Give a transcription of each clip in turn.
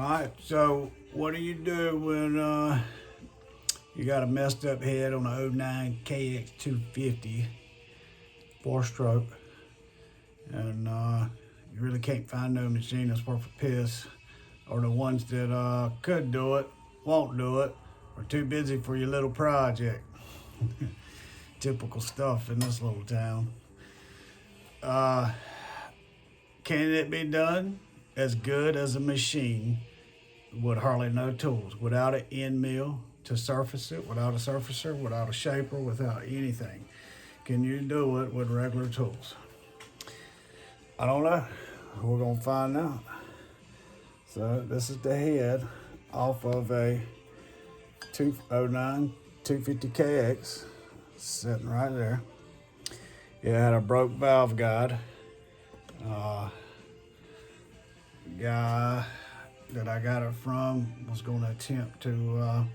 Alright, so what do you do when you got a messed up head on a 09 kx250 4-stroke and you really can't find no machine that's worth a piss, or the ones that could do it, won't do it, or too busy for your little project. Typical stuff in this little town. Can it be done as good as a machine with hardly no tools, without an end mill to surface it, without a surfacer, without a shaper, without anything? Can you do it with regular tools? I don't know. We're gonna find out. So this is the head off of a 09 250KX, sitting right there. It had a broke valve guide. Guy that I got it from was going to attempt to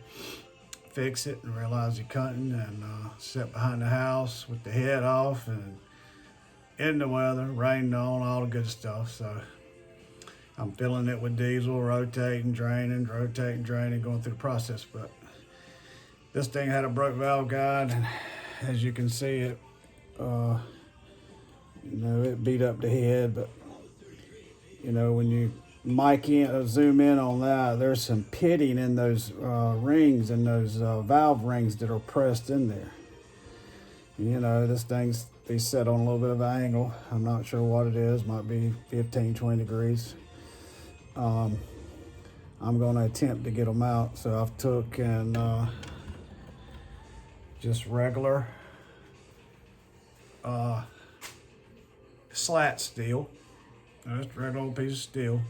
fix it and realized he couldn't, and sat behind the house with the head off and in the weather, rained on, all the good stuff. So I'm filling it with diesel, rotating, draining, going through the process. But this thing had a broke valve guide, and as you can see, it it beat up the head. But when you zoom in on that, there's some pitting in those rings and those valve rings that are pressed in there. This thing's set on a little bit of an angle. I'm not sure what it is, might be 15, 20 degrees. I'm going to attempt to get them out. So I've took and just regular slat steel. Just a regular old piece of steel.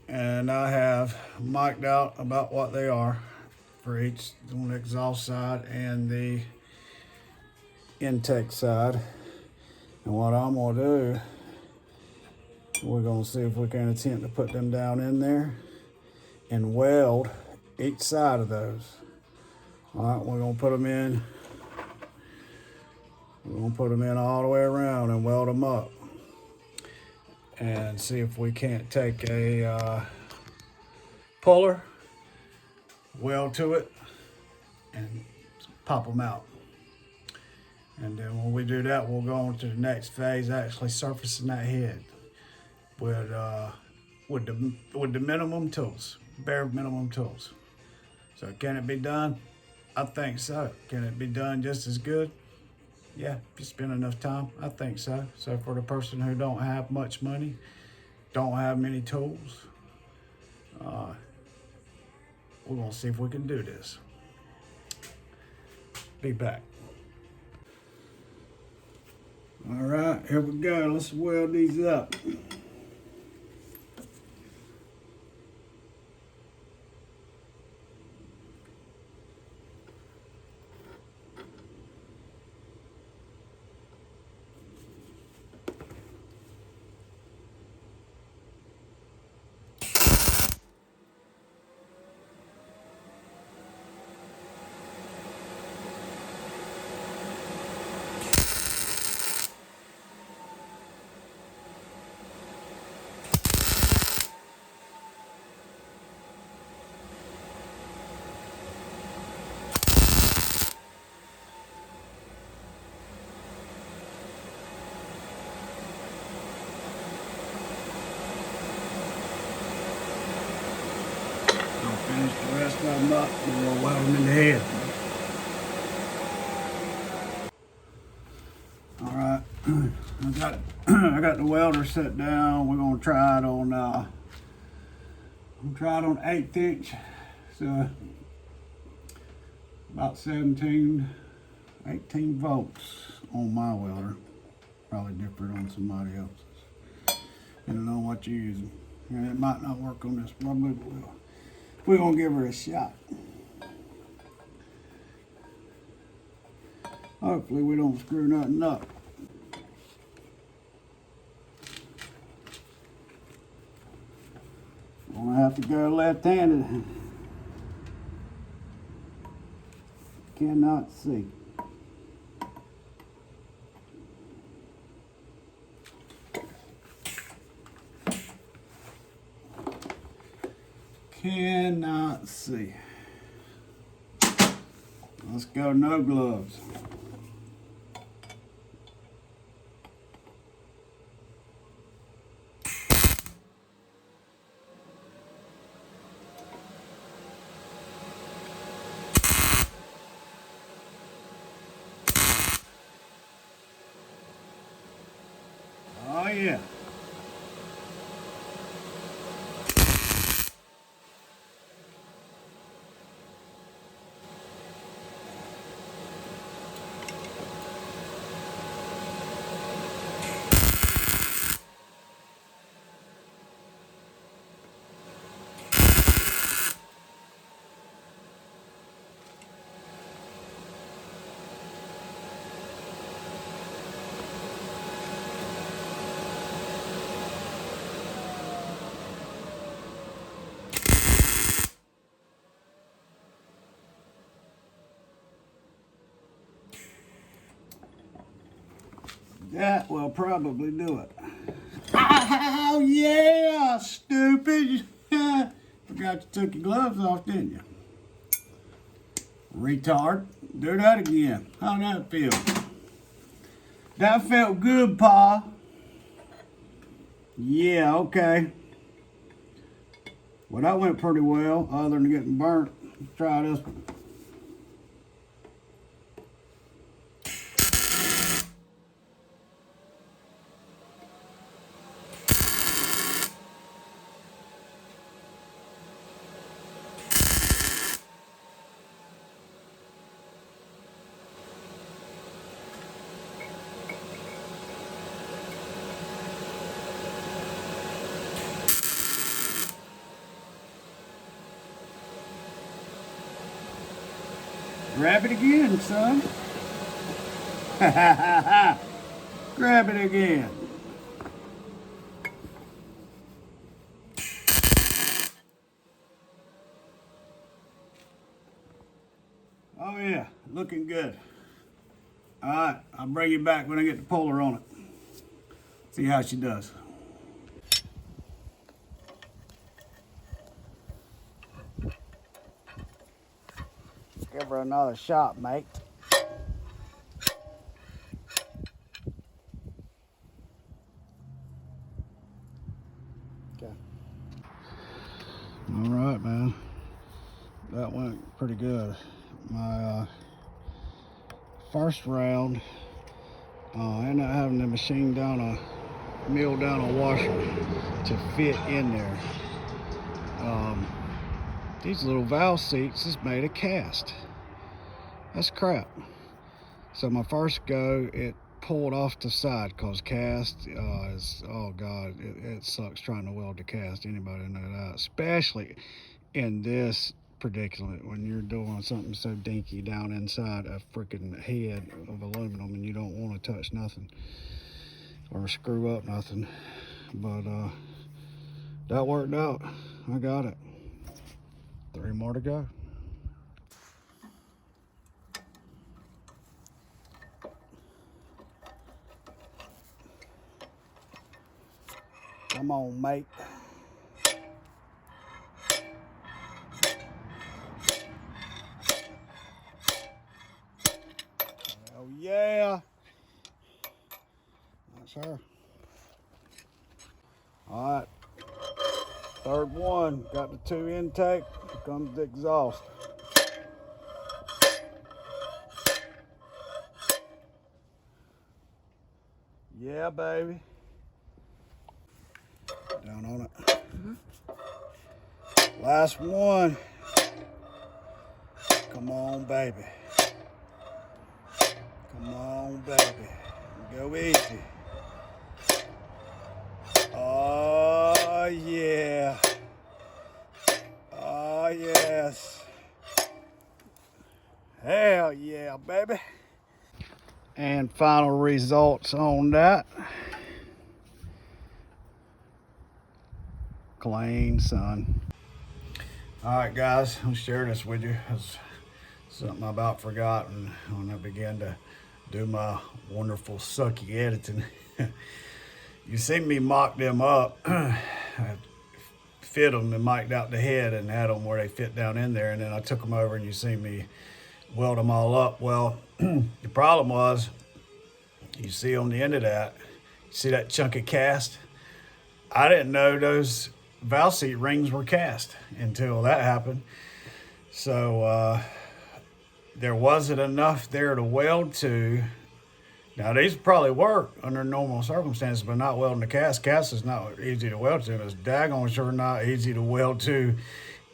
And I have marked out about what they are for each, on the exhaust side and the intake side. And what I'm gonna do, we're gonna see if we can attempt to put them down in there and weld each side of those. All right, we're gonna put them in. We're gonna put them in all the way around and weld them up, and see if we can't take a puller, weld to it, and pop them out. And then when we do that, we'll go on to the next phase, actually surfacing that head with the minimum tools, bare minimum tools. So can it be done? I think so. Can it be done just as good? Yeah, if you spend enough time, I think so. So for the person who don't have much money, don't have many tools, we're gonna see if we can do this. Be back. All right, here we go. Let's weld these up. Finish the rest of them up and we'll weld them in the head. All right, I got the welder set down. We're gonna try it on 1/8 inch. So about 17, 18 volts on my welder. Probably different on somebody else's. Depending on what you're using. And it might not work on this, probably will. We're gonna give her a shot. Hopefully we don't screw nothing up. Gonna have to go left-handed. Cannot see. Cannot see. Let's go, no gloves. Oh yeah. That will probably do it. Oh yeah, stupid. Forgot you took your gloves off, didn't you? Retard. Do that again. How'd that feel? That felt good, Pa. Yeah, okay. Well, that went pretty well, other than getting burnt. Let's try this one. Grab it again, son. Grab it again. Oh yeah, looking good. All right, I'll bring you back when I get the puller on it. See how she does. Give her another shot, mate. Okay. All right, man. That went pretty good. My first round, I ended up having the machine mill down a washer to fit in there. These little valve seats is made of cast. That's crap. So my first go, it pulled off the side because cast is, oh God, it sucks trying to weld the cast. Anybody know that? Especially in this predicament when you're doing something so dinky down inside a freaking head of aluminum and you don't want to touch nothing or screw up nothing. But that worked out. I got it. 3 more to go. Come on, mate. Oh yeah. That's her. All right. Third one. Got the 2 intake. Here comes the exhaust. Yeah, baby. Down on it. Last one. Come on, baby. Come on, baby. Go easy. Oh, yeah. Oh, yes. Hell yeah, baby. And final results on that. Clean, son. All right, guys, I'll share this with you. It's something I about forgot when I began to do my wonderful sucky editing. You see me mock them up. 50 fit them and mic'd out the head and had them where they fit down in there. And then I took them over and you see me weld them all up. Well, the problem was, you see on the end of that, you see that chunky cast? I didn't know those valve seat rings were cast until that happened. So there wasn't enough there to weld to. Now these probably work under normal circumstances, but not welding the cast. Cast is not easy to weld to. It's daggone sure not easy to weld to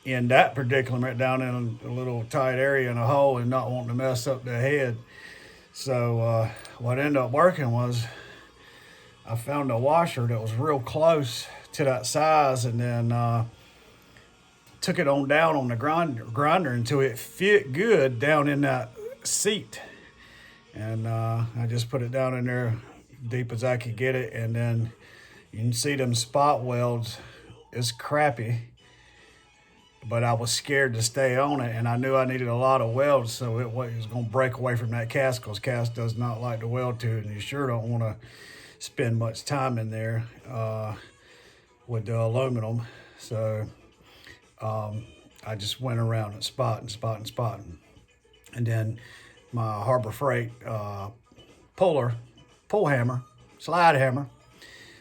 in that predicament down in a little tight area in a hole and not wanting to mess up the head. So what ended up working was I found a washer that was real close to that size, and then took it on down on the grinder until it fit good down in that seat. And I just put it down in there deep as I could get it, and then you can see them spot welds. It's crappy, but I was scared to stay on it, and I knew I needed a lot of welds, so it was going to break away from that cast, because cast does not like to weld to it, and you sure don't want to spend much time in there with the aluminum. So I just went around and spotting. And then my Harbor Freight pull hammer, slide hammer,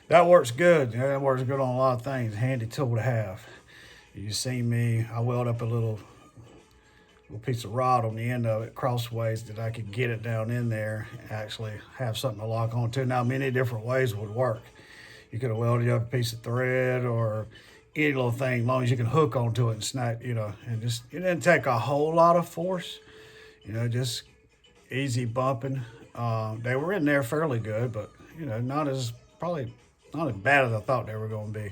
that works good. Yeah, that works good on a lot of things. Handy tool to have. You see me, I weld up a little piece of rod on the end of it crossways that I could get it down in there and actually have something to lock onto. Now, many different ways would work. You could have welded up a piece of thread or any little thing, as long as you can hook onto it and snap, you know, and just, it didn't take a whole lot of force, you know, just easy bumping. They were in there fairly good, but, you know, probably not as bad as I thought they were going to be.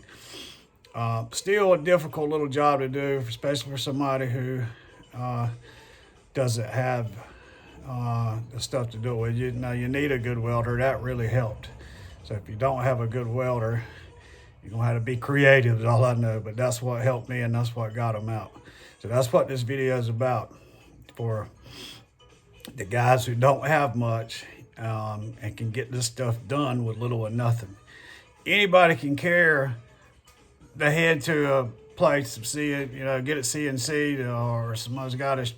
Still a difficult little job to do, especially for somebody who doesn't have the stuff to do it with. You know, you need a good welder. That really helped. So if you don't have a good welder, you're going to have to be creative, is all I know. But that's what helped me, and that's what got them out. So that's what this video is about, for the guys who don't have much and can get this stuff done with little or nothing. Anybody can carry the head to a place, see it, you know, get it CNC'd, or someone's got a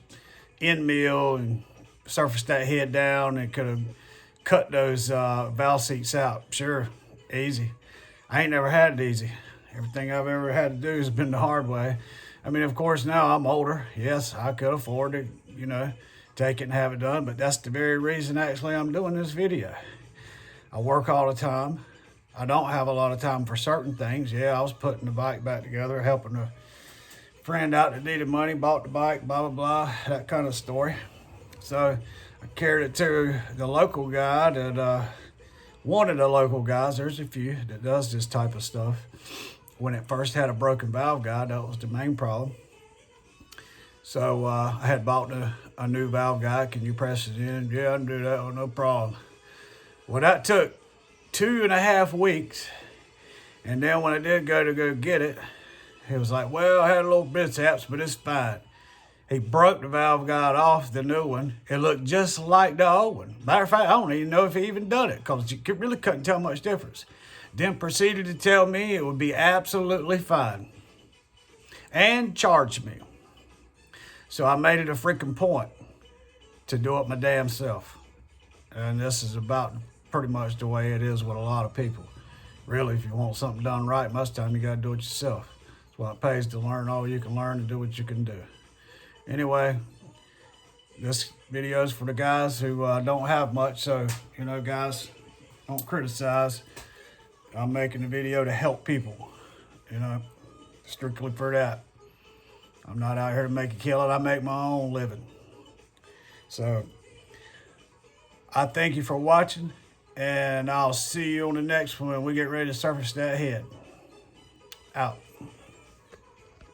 end mill and surface that head down and could have cut those valve seats out. Sure, easy. I ain't never had it easy. Everything I've ever had to do has been the hard way. I mean, of course, now I'm older. Yes, I could afford to, you know, take it and have it done, but that's the very reason actually I'm doing this video. I work all the time. I don't have a lot of time for certain things. Yeah, I was putting the bike back together, helping a friend out that needed money, bought the bike, blah, blah, blah, that kind of story. So I carried it to the local guy that one of the local guys, there's a few, that does this type of stuff. When it first had a broken valve guide, that was the main problem. So I had bought a new valve guide. Can you press it in? Yeah, I can do that, oh, no problem. Well, that took 2.5 weeks. And then when I did go get it, he was like, well, I had a little mishaps, but it's fine. He broke the valve guide off the new one. It looked just like the old one. Matter of fact, I don't even know if he even done it, because you really couldn't tell much difference. Then proceeded to tell me it would be absolutely fine and charged me. So I made it a freaking point to do it my damn self. And this is about pretty much the way it is with a lot of people. Really, if you want something done right, most of the time you got to do it yourself. That's why it pays to learn all you can learn and do what you can do. Anyway, this video is for the guys who don't have much. So, you know, guys, don't criticize. I'm making the video to help people, you know, strictly for that. I'm not out here to make a killing. I make my own living. So I thank you for watching, and I'll see you on the next one when we get ready to surface that head. Out.